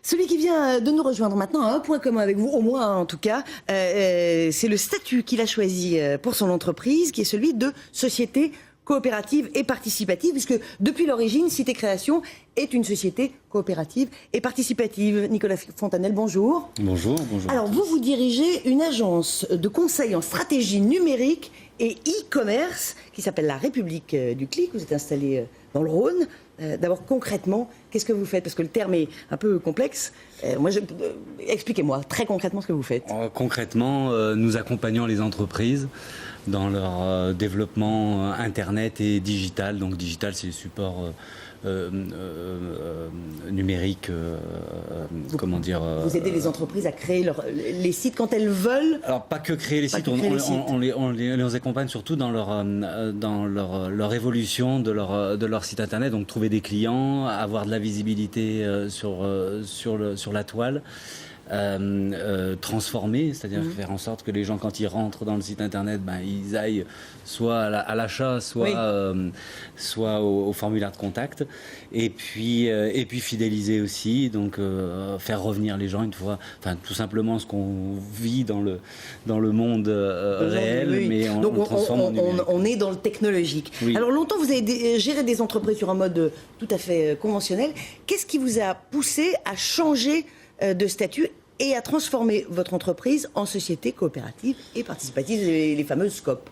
Celui qui vient de nous rejoindre maintenant a un point commun avec vous, au moins en tout cas, c'est le statut qu'il a choisi pour son entreprise, qui est celui de société coopérative et participative, puisque depuis l'origine, Cité Création est une société coopérative et participative. Nicolas Fontanelle, bonjour. Bonjour, bonjour. Alors vous dirigez une agence de conseil en stratégie numérique et e-commerce qui s'appelle la République du Clic. Vous êtes installé dans le Rhône. D'abord, concrètement, qu'est-ce que vous faites? Parce que le terme est un peu complexe. Expliquez-moi très concrètement ce que vous faites. Concrètement, nous accompagnons les entreprises dans leur développement Internet et digital. Donc digital, c'est le support numérique, Vous aidez les entreprises à créer les sites quand elles veulent. Alors pas que créer les sites, on les accompagne surtout dans leur évolution de leur site internet, donc trouver des clients, avoir de la visibilité sur la toile. Transformer, c'est-à-dire faire en sorte que les gens, quand ils rentrent dans le site internet, ils aillent soit à l'achat, soit au formulaire de contact, et puis fidéliser aussi, donc faire revenir les gens une fois, enfin tout simplement ce qu'on vit dans le monde réel, mais on le transforme en numérique. On est dans le technologique. Oui. Alors longtemps vous avez géré des entreprises sur un mode tout à fait conventionnel. Qu'est-ce qui vous a poussé à changer de statut et à transformer votre entreprise en société coopérative et participative, les fameuses SCOP?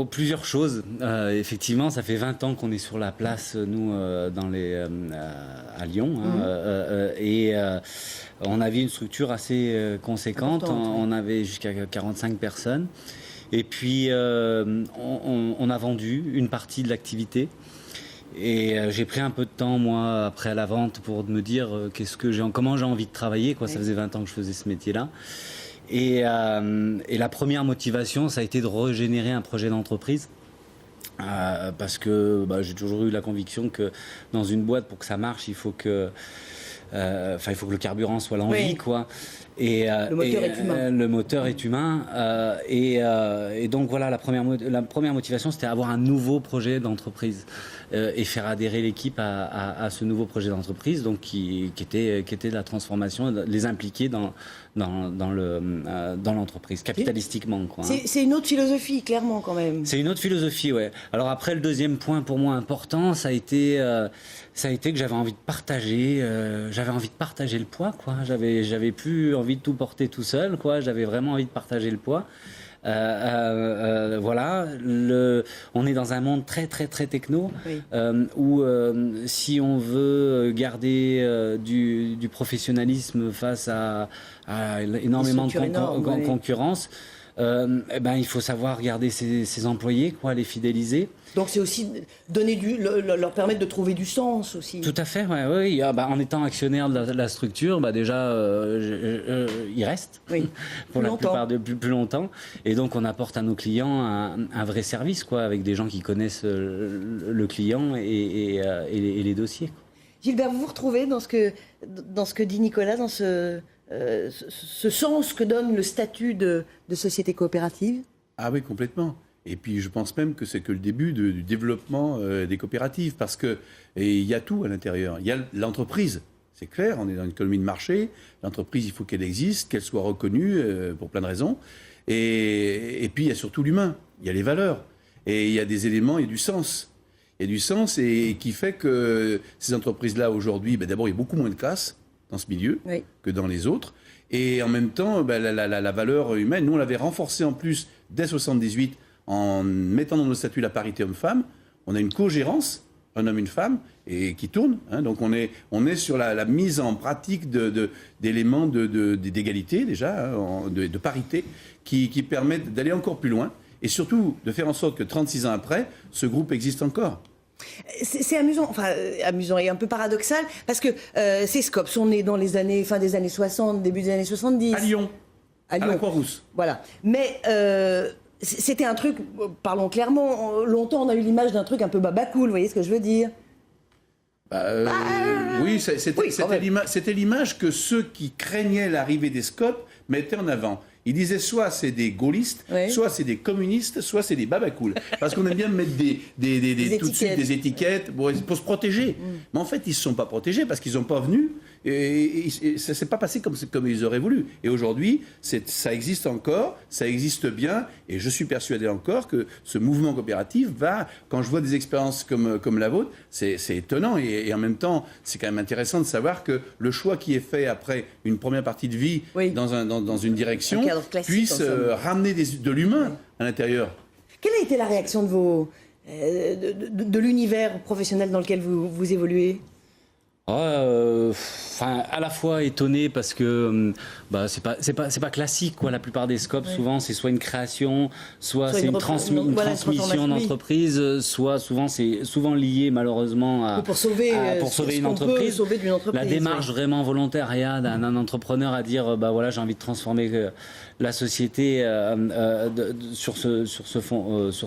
Plusieurs choses. Effectivement, ça fait 20 ans qu'on est sur la place, nous, à Lyon. Et on avait une structure assez conséquente. On avait jusqu'à 45 personnes. Et puis, on a vendu une partie de l'activité. Et j'ai pris un peu de temps, moi, après la vente, pour me dire comment j'ai envie de travailler. Ça faisait 20 ans que je faisais ce métier-là. Et la première motivation, ça a été de régénérer un projet d'entreprise. Parce que j'ai toujours eu la conviction que dans une boîte, pour que ça marche, il faut que le carburant soit l'envie, quoi. Et le moteur est humain. Et donc voilà, la première motivation, c'était avoir un nouveau projet d'entreprise et faire adhérer l'équipe à ce nouveau projet d'entreprise, donc qui était de la transformation, les impliquer dans l'entreprise, capitalistiquement, quoi. C'est une autre philosophie, clairement, quand même. C'est une autre philosophie, ouais. Alors après, le deuxième point pour moi important, ça a été que j'avais envie de partager le poids, quoi. J'avais plus envie de tout porter tout seul, quoi. J'avais vraiment envie de partager le poids. Voilà, on est dans un monde très très très techno, oui. Où si on veut garder du professionnalisme face à énormément de concurrence, il faut savoir garder ses employés, quoi, les fidéliser. Donc c'est aussi leur permettre de trouver du sens aussi. Tout à fait, oui. En étant actionnaire de la structure, déjà ils restent, oui, pour la plupart plus longtemps. Et donc on apporte à nos clients un vrai service, quoi, avec des gens qui connaissent le client et les dossiers, quoi. Gilbert, vous vous retrouvez dans ce que dit Nicolas, dans ce sens que donne le statut de société coopérative? Ah oui, complètement. Et puis je pense même que c'est que le début du développement des coopératives, parce qu'il y a tout à l'intérieur. Il y a l'entreprise, c'est clair, on est dans une économie de marché. L'entreprise, il faut qu'elle existe, qu'elle soit reconnue pour plein de raisons. Et puis il y a surtout l'humain, il y a les valeurs. Et il y a des éléments, il y a du sens. Il y a du sens et qui fait que ces entreprises-là, aujourd'hui, d'abord, il y a beaucoup moins de casse dans ce milieu, oui, que dans les autres. Et en même temps, la valeur humaine, nous, on l'avait renforcée en plus dès 1978 en mettant dans nos statuts la parité homme-femme. On a une co-gérance, un homme, une femme, et qui tourne. Donc on est sur la mise en pratique d'éléments d'égalité, déjà, de parité, qui permettent d'aller encore plus loin. Et surtout, de faire en sorte que 36 ans après, ce groupe existe encore. C'est amusant, amusant et un peu paradoxal, parce que ces SCOP sont nés dans fin des années 60, début des années 70. À Lyon, à la Croix-Rousse. Voilà. Mais c'était un truc, parlons clairement, longtemps on a eu l'image d'un truc un peu babacool, vous voyez ce que je veux dire? Oui, c'était l'image que ceux qui craignaient l'arrivée des SCOP mettaient en avant. Ils disaient soit c'est des gaullistes, oui, soit c'est des communistes, soit c'est des babacools. Parce qu'on aime bien mettre des tout de suite des étiquettes pour se protéger. Mais en fait, ils ne se sont pas protégés parce qu'ils n'ont pas ça s'est pas passé comme ils auraient voulu. Et aujourd'hui, ça existe encore, ça existe bien, et je suis persuadé encore que ce mouvement coopératif va, quand je vois des expériences comme la vôtre, c'est étonnant, et en même temps, c'est quand même intéressant de savoir que le choix qui est fait après une première partie de vie dans une direction puisse ramener de l'humain à l'intérieur. Quelle a été la réaction de l'univers professionnel dans lequel vous évoluez ? À la fois étonné parce que c'est pas classique quoi. La plupart des scopes souvent c'est soit une création, soit c'est une transmission d'entreprise, soit souvent c'est lié malheureusement pour sauver une entreprise. Sauver d'une entreprise. La démarche vraiment volontariat d'un entrepreneur à dire j'ai envie de transformer la société sur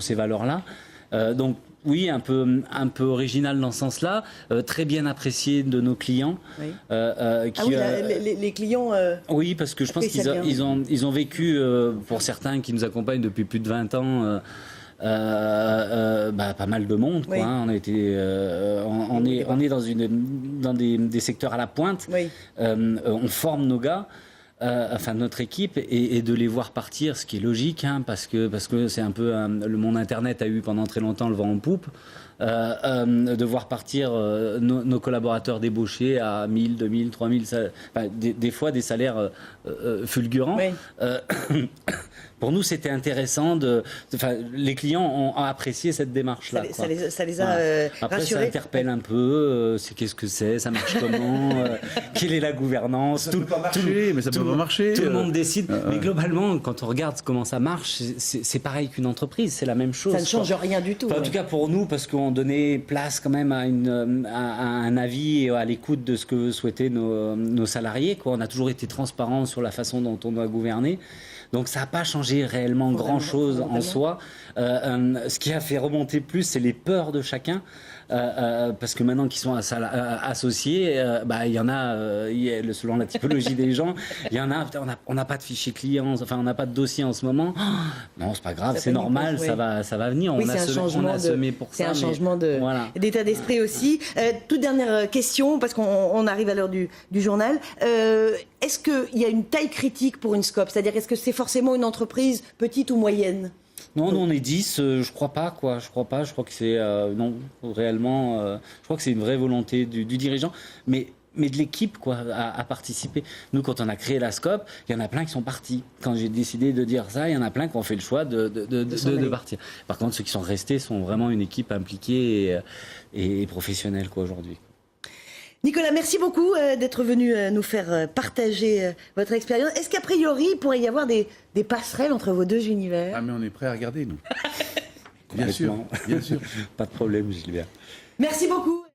ces valeurs-là. Donc oui, un peu original dans ce sens-là, très bien apprécié de nos clients. Oui. Les clients. Oui, parce que je pense qu'ils ont vécu, pour certains qui nous accompagnent depuis plus de 20 ans, pas mal de monde. Quoi, hein. On est dans des secteurs à la pointe. Oui. On forme nos gars. Notre équipe et de les voir partir, ce qui est logique, hein, parce que c'est un peu le monde Internet a eu pendant très longtemps le vent en poupe, de voir partir nos collaborateurs débauchés à 1000, 2000, 3000, des fois des salaires fulgurants. Oui. Pour nous, c'était intéressant. Les clients ont apprécié cette démarche-là. Ça les a Après, rassurés. ça interpelle un peu. Qu'est-ce que c'est ? Ça marche comment ? Quelle est la gouvernance ? Ça peut pas marcher, mais ça peut pas marcher. Tout le monde décide. Mais globalement, quand on regarde comment ça marche, c'est pareil qu'une entreprise. C'est la même chose. Ça ne change rien du tout. En tout cas pour nous, parce qu'on donnait place quand même à un avis et à l'écoute de ce que souhaitaient nos salariés. Quoi. On a toujours été transparent sur la façon dont on doit gouverner. Donc ça n'a pas changé réellement grand-chose en soi. Ce qui a fait remonter plus, c'est les peurs de chacun. Parce que maintenant qu'ils sont associés, il y en a, selon la typologie des gens, il y en a, on n'a pas de fichier client, on n'a pas de dossier en ce moment. Non, c'est pas grave, c'est normal, ça va venir. Oui, on a semé pour ça. C'est un changement d'état d'esprit aussi. Toute dernière question, parce qu'on arrive à l'heure du journal. Est-ce qu'il y a une taille critique pour une SCOP ? C'est-à-dire, est-ce que c'est forcément une entreprise petite ou moyenne ? Non, nous on est 10, je crois pas quoi. Je crois que c'est non réellement. Je crois que c'est une vraie volonté du dirigeant, mais de l'équipe quoi à participer. Nous quand on a créé la SCOP, il y en a plein qui sont partis. Quand j'ai décidé de dire ça, il y en a plein qui ont fait le choix de partir. Par contre, ceux qui sont restés sont vraiment une équipe impliquée et professionnelle quoi aujourd'hui. Nicolas, merci beaucoup d'être venu nous faire partager votre expérience. Est-ce qu'a priori, il pourrait y avoir des passerelles entre vos deux univers ? Ah, mais on est prêt à regarder, nous. Bien sûr, bien sûr. Pas de problème, Gilbert. Merci beaucoup.